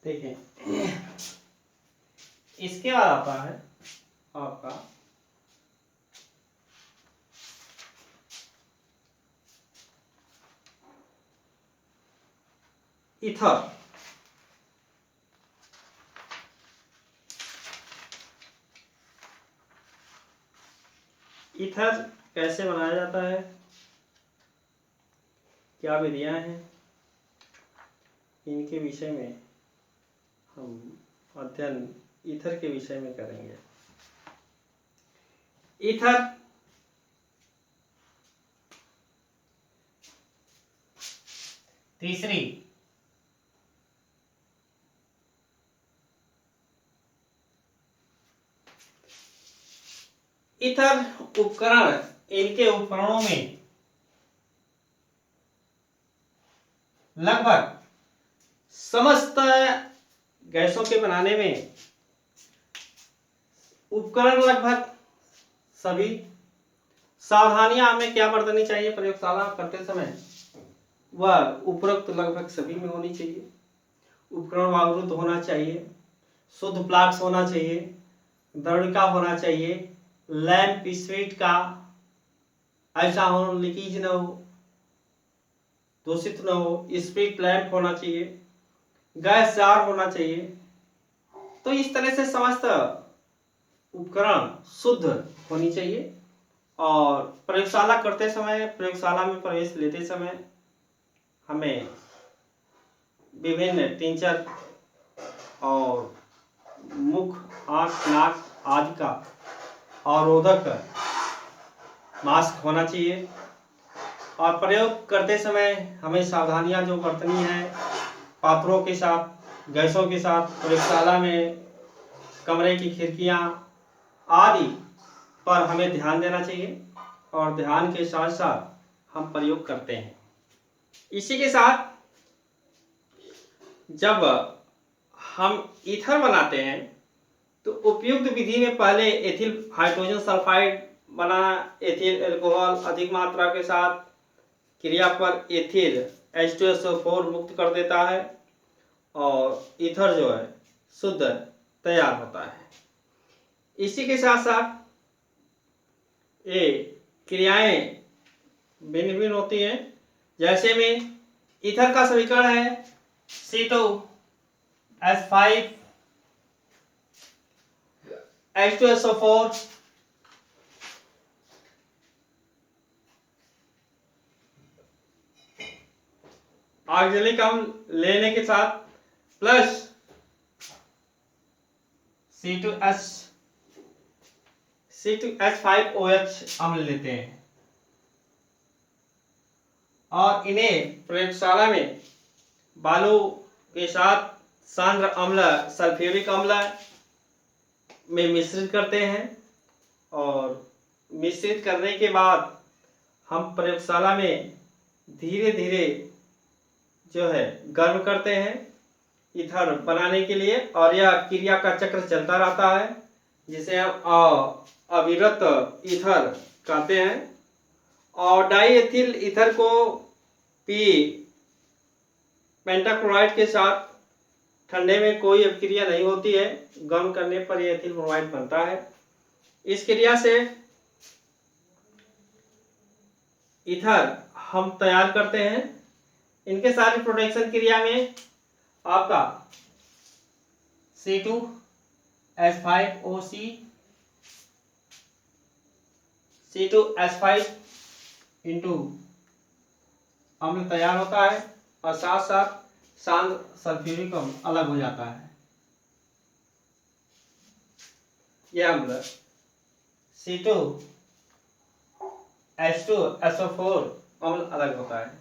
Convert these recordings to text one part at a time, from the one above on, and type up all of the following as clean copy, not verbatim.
देखें, इसके बाद आता है आपका ईथर। ईथर कैसे बनाया जाता है, क्या विधियां हैं, इनके विषय में हम अध्ययन ईथर के विषय में करेंगे। ईथर तीसरी ईथर उपकरण, इनके उपकरणों में लगभग समस्त गैसों के बनाने में उपकरण लगभग सभी। सावधानियां हमें क्या बरतनी चाहिए प्रयोगशाला करते समय, वह उपरोक्त लगभग सभी में होनी चाहिए। उपकरण वायुरुद्ध होना चाहिए, शुद्ध प्लाक्स होना चाहिए, द्रविका होना चाहिए, लैंप स्पीड का ऐसा हो लीकेज न हो, दूषित न हो, स्पीड लैंप होना चाहिए, गैस जार होना चाहिए। तो इस तरह से समस्त उपकरण शुद्ध होनी चाहिए। और प्रयोगशाला करते समय, प्रयोगशाला में प्रवेश लेते समय हमें विभिन्न टिंचर और मुख, आंख, नाक आदि का अवरोधक मास्क होना चाहिए। और प्रयोग करते समय हमें सावधानियां जो बरतनी है, पात्रों के साथ, गैसों के साथ, प्रयोगशाला में कमरे की खिड़कियां आदि पर हमें ध्यान देना चाहिए। और ध्यान के साथ साथ हम प्रयोग करते हैं। इसी के साथ जब हम ईथर बनाते हैं तो उपयुक्त विधि में पहले एथिल हाइड्रोजन सल्फाइड बनाना, एथिल अल्कोहल अधिक मात्रा के साथ क्रिया पर एथिल H2SO4 मुक्त कर देता है और ईथर जो है शुद्ध तैयार होता है। इसी के साथ साथ ये क्रियाएं भिन्न भिन्न होती हैं। जैसे में ईथर का समीकरण है C2H5 H2SO4 ऑक्जेलिक अम्ल लेने के साथ प्लस C2H5OH अम्ल लेते हैं। और इन्हें प्रयोगशाला में बालू के साथ सांद्र अम्ल सल्फ्यूरिक अम्ल में मिश्रित करते हैं। और मिश्रित करने के बाद हम प्रयोगशाला में धीरे धीरे जो है गर्म करते हैं ईथर बनाने के लिए। और यह क्रिया का चक्र चलता रहता है, जिसे हम अविरत ईथर कहते हैं। और डाईएथिल ईथर को पी पेंटाक्लोराइड के साथ ठंडे में कोई अभिक्रिया नहीं होती है, गर्म करने पर यह एथिल ब्रोमाइड बनता है। इस क्रिया से ईथर हम तैयार करते हैं। इनके सारी प्रोडक्शन क्रिया में आपका C2H5OC C2H5 इंटू अम्ल तैयार होता है और साथ साथ सांद्र सल्फ्यूरिक अम्ल अलग हो जाता है। यह अम्ल C2H2SO4 अम्ल अलग होता है।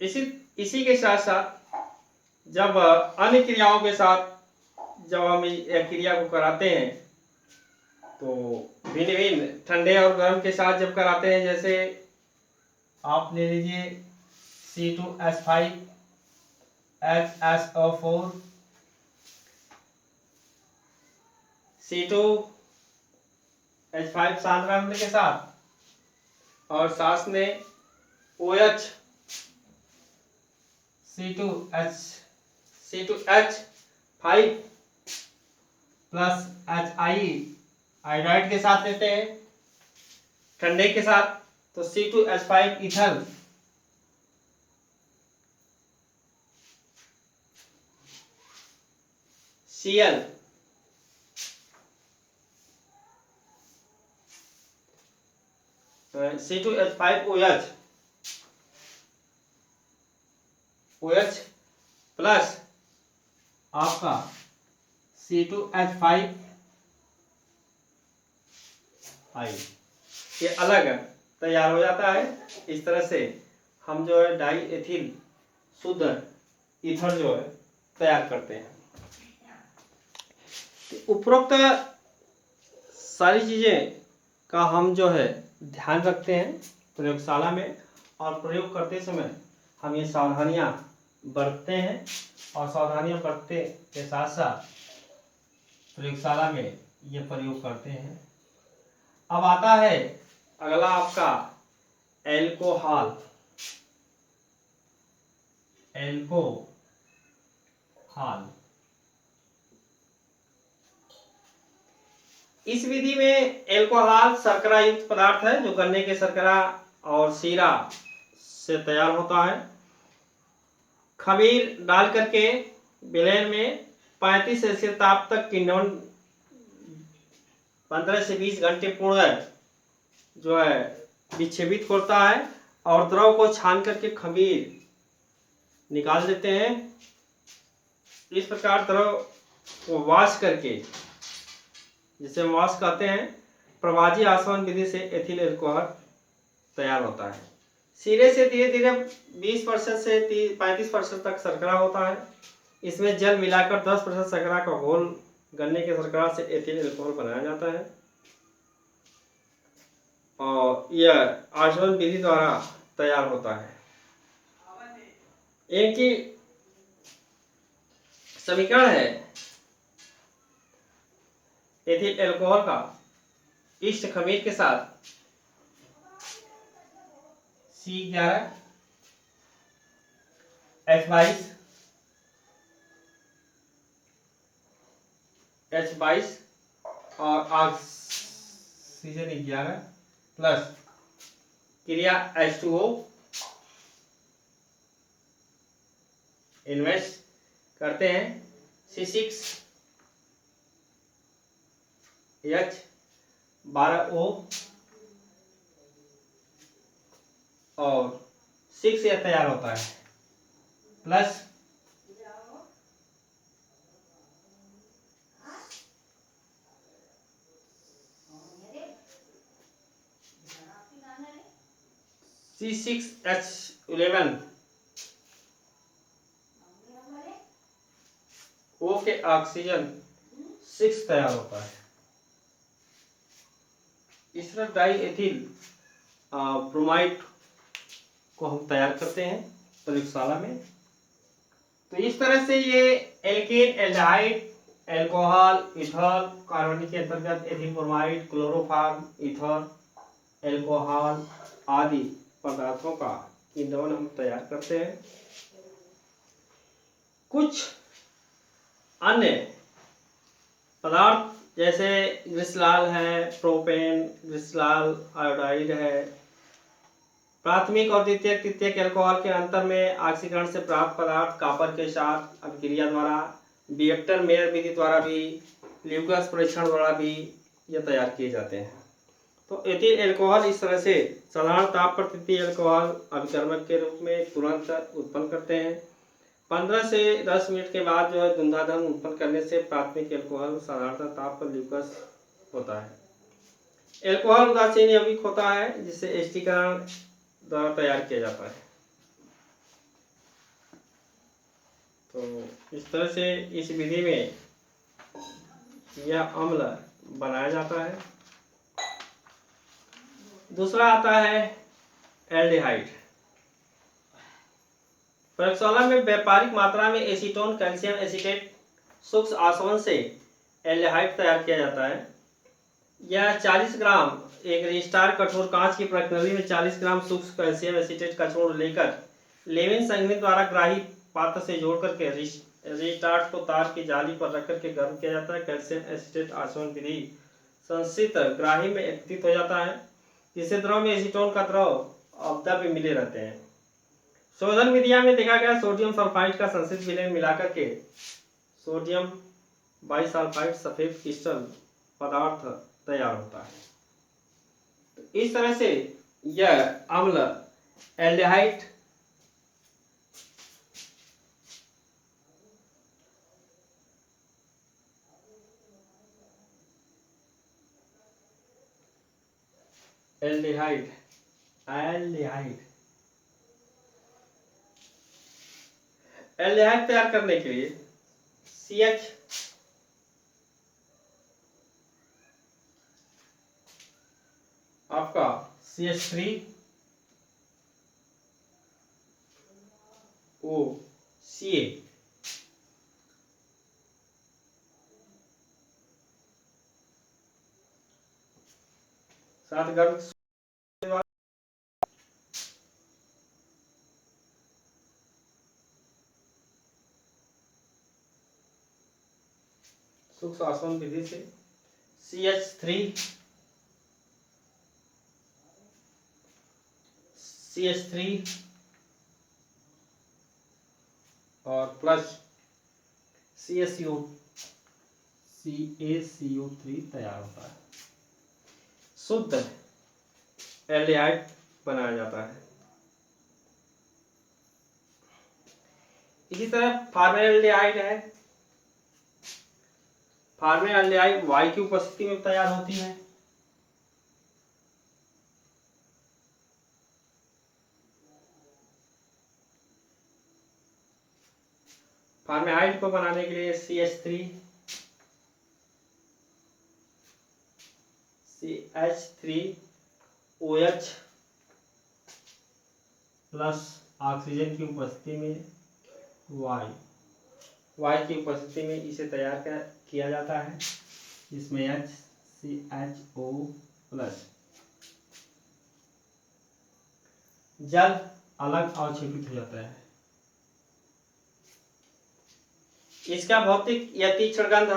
इसी के साथ साथ जब अन्य क्रियाओं के साथ जब हम यह क्रिया को कराते हैं तो भिन्न भिन्न ठंडे और गर्म के साथ जब कराते हैं, जैसे आप ले लीजिए C2H5HSO4 C2H5 सांद्र अम्ल के साथ और साथ में OH C2H C2H5 plus HI iodide के साथ लेते हैं ठंडे के साथ, तो C2H5 इथल Cl C2H5OH OH plus आपका C2H5I, ये अलग तैयार हो जाता है। इस तरह से हम जो है डाई एथिल शुद्ध ईथर जो है तैयार करते हैं। तो उपरोक्त सारी चीजें का हम जो है ध्यान रखते हैं प्रयोगशाला में, और प्रयोग करते समय हम ये सावधानियां बरतते हैं, और सावधानियां बरतते के साथ साथ प्रयोगशाला में ये प्रयोग करते हैं। अब आता है अगला आपका एल्कोहल। इस विधि में एल्कोहल शर्करा युक्त पदार्थ है जो गन्ने के शर्करा और शीरा से तैयार होता है। खमीर डाल करके विलयन में 35 सेल्सियस ताप तक किण्वन 15 से 20 घंटे पूर्ण जो है विक्षेपित होता है, और द्रव को छान करके खमीर निकाल देते हैं। इस प्रकार द्रव को वाश करके, जिसे हम वाश कहते हैं, प्रवाजी आसवन विधि से एथिल एल्कोहल तैयार होता है। शीरे से धीरे धीरे 20% से 35% तक शर्करा होता है। इसमें जल मिलाकर 10% शर्करा का घोल गन्ने के शर्करा से एथिल एल्कोहल बनाया जाता है, और यह आसवन विधि द्वारा तैयार होता है। इनकी समीकरण है एथिल एल्कोहल का इष्ट खमीर के साथ C11 H22 H22 और ऑक्सीजन 11 प्लस क्रिया H2O इन्वेस्ट करते हैं C6H12O और 6 यह तैयार होता है, प्लस C6H11 O के ऑक्सीजन 6 तैयार होता है। इस तरह डाई एथिल ब्रोमाइड को हम तैयार करते हैं प्रयोगशाला में। तो इस तरह से ये एल्केन, एल्डिहाइड, एल्कोहल, इथर, कार्बनिक के अंतर्गत ethyl bromide, chloroform, ether, alcohol आदि पदार्थों का किण्वन हम तैयार करते हैं। कुछ अन्य पदार्थ जैसे ग्लिसरॉल है, प्रोपेन, ग्लिसरॉल आयोडाइड है, प्राथमिक और द्वितीयक तृतीयक एल्कोहल के अंतर में ऑक्सीकरण से प्राप्त पदार्थ कॉपर के साथ अभिक्रिया द्वारा, बिएक्टर मेयर विधि द्वारा भी, ल्यूकास परीक्षण द्वारा भी ये तैयार किए जाते हैं। तो एथिल एल्कोहल इस तरह से साधारण ताप पर तृतीय एल्कोहल अभिकर्मक के रूप में तुरंत उत्पन्न करते हैं। 15 से 10 मिनट के बाद जो है धुंधाधन उत्पन्न करने से प्राथमिक एल्कोहल साधारणतः ताप पर ल्यूकस होता है। एल्कोहल उदासीन यौगिक होता है जिसे एस्टिकरण द्वारा तैयार किया जाता है। तो इस तरह से इस विधि में यह अम्ल बनाया जाता है। दूसरा आता है एल्डिहाइड। प्रयोगशाला में व्यापारिक मात्रा में एसीटोन कैल्शियम एसीटेट सूक्ष्म आसवन से एल्डिहाइड तैयार किया जाता है। यह 40 ग्राम एक रजिस्टार कठोर कांच की प्रणाली में 40 ग्राम सूक्ष्म कैल्शियम एसीटेट का चूर्ण लेकर लेविन संघनित द्वारा ग्राही पात्र से जोड़ करके रिटार्ट को तार की जाली पर रखकर के गर्म किया जाता है। कैल्शियम एसीटेट आचमन विधि संसित ग्राही में एकत्रित हो जाता है, जिससे द्रव में एसीटोन का द्रव अवधा भी मिले रहते हैं। शोधन विधिया में देखा गया सोडियम सल्फाइड का संसित विलयन मिलाकर के सोडियम बाइसल्फाइड सफेद क्रिस्टल पदार्थ तैयार होता है। तो इस तरह से यह अम्ल एल्डिहाइड एल्डिहाइड एल्डिहाइड तैयार करने के लिए CH आपका CH3OCA साथ गर्म सूक्ष्म आसवन विधि से CH3 और प्लस CaCO3 तैयार होता है, शुद्ध एल्डिहाइड बनाया जाता है। इसी तरह फॉर्मेल्डिहाइड है। फॉर्मेल्डिहाइड वायु की उपस्थिति में तैयार होती है। फॉर्मेल्डिहाइड को बनाने के लिए CH3OH प्लस ऑक्सीजन की उपस्थिति में वायु की उपस्थिति में इसे तैयार किया जाता है, जिसमें HCHO प्लस जल अलग अवक्षेपित हो जाता है। इसका भौतिक या तीक्ष्ण गंध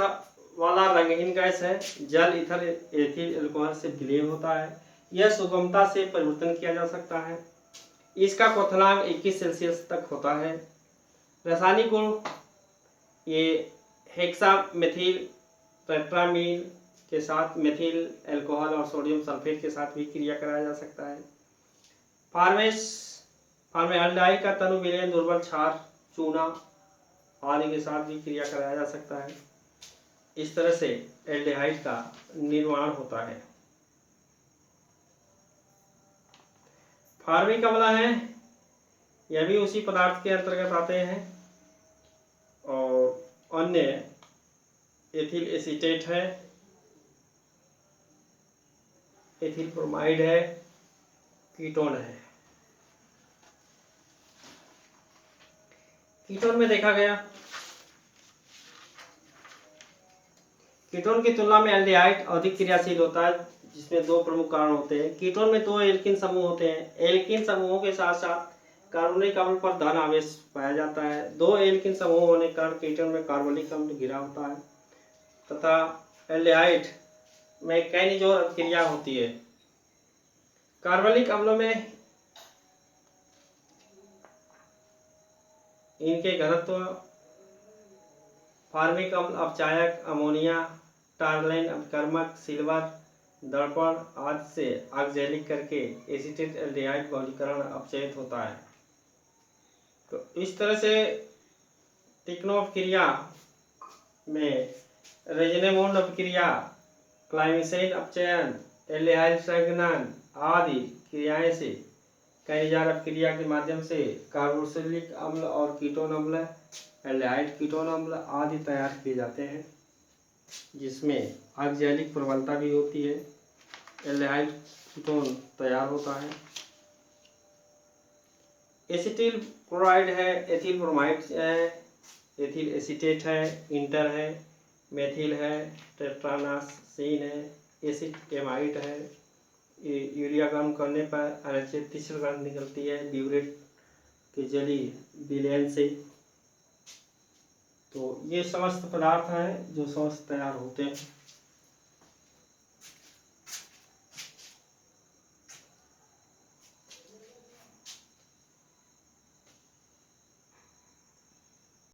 वाला रंगहीन गैस है। जल ईथर एथिल अल्कोहल से विलय होता है। यह सुगमता से परिवर्तन किया जा सकता है। इसका क्वथनांक 21 सेल्सियस तक होता है। रासायनिक गुण ये हेक्सामेथिल टेट्रामीन के साथ मेथिल अल्कोहल और सोडियम सल्फेट के साथ भी क्रिया कराया जा सकता है। फॉर्मेल्डिहाइड का तनु विलयन दुर्बल क्षार, चूना आदि के साथ भी क्रिया कराया जा सकता है। इस तरह से एल्डिहाइड का निर्माण होता है। फॉर्मिक अम्ल है, यह भी उसी पदार्थ के अंतर्गत आते हैं। और अन्य एथिल एसीटेट है, एथिल ब्रोमाइड है, कीटोन है। कीटोन में देखा गया कीटोन की तुलना में एल्डिहाइड अधिक क्रियाशील होता है, जिसमें दो प्रमुख कारण होते हैं। कीटोन में दो एल्किन समूह होते हैं। एल्किन समूहों के साथ साथ कार्बनिक अम्ल पर धन आवेश पाया जाता है। दो एल्किन समूह होने के कारण कीटोन में कार्बनिक अम्ल घिरा होता है तथा एल्डिहाइड में कई जोड़ क्रिया होती है। कार्बनिक अम्लों में इनके घनत्व फॉर्मिक अम्ल अपचायक, अमोनिया, टारलाइन अपकर्मक, सिल्वर, दर्पण आदि से ऑक्जेलिक करके एसीटेट एल्डिहाइड बहुलीकरण अपचयित होता है। तो इस तरह से टिकनोव क्रिया में रेजनेमोंड अपक्रिया, क्लाइमिसेन अपचयन, एल्डिहाइड संघनन आदि क्रियाएं से कैनिजार अपक्रिया के माध्यम से कार्बोक्सिलिक अम्ल और कीटोन अम्ल, एल्डिहाइड कीटोन अम्ल आदि तैयार किए जाते हैं, जिसमें ऑक्जेलिक प्रबलता भी होती है। एल्डिहाइड कीटोन तैयार होता है। एसिटिल क्लोराइड है, एथिल ब्रोमाइड है, एथिल एसीटेट है, इंटर है, मेथिल है, टेट्रानासीन है, एसिड एमाइड है। यूरिया गर्म करने पर अनिश्चित तीसरी गंध निकलती है ब्यूरेट के जली विलयन से। तो ये समस्त पदार्थ हैं जो समस्त तैयार होते हैं।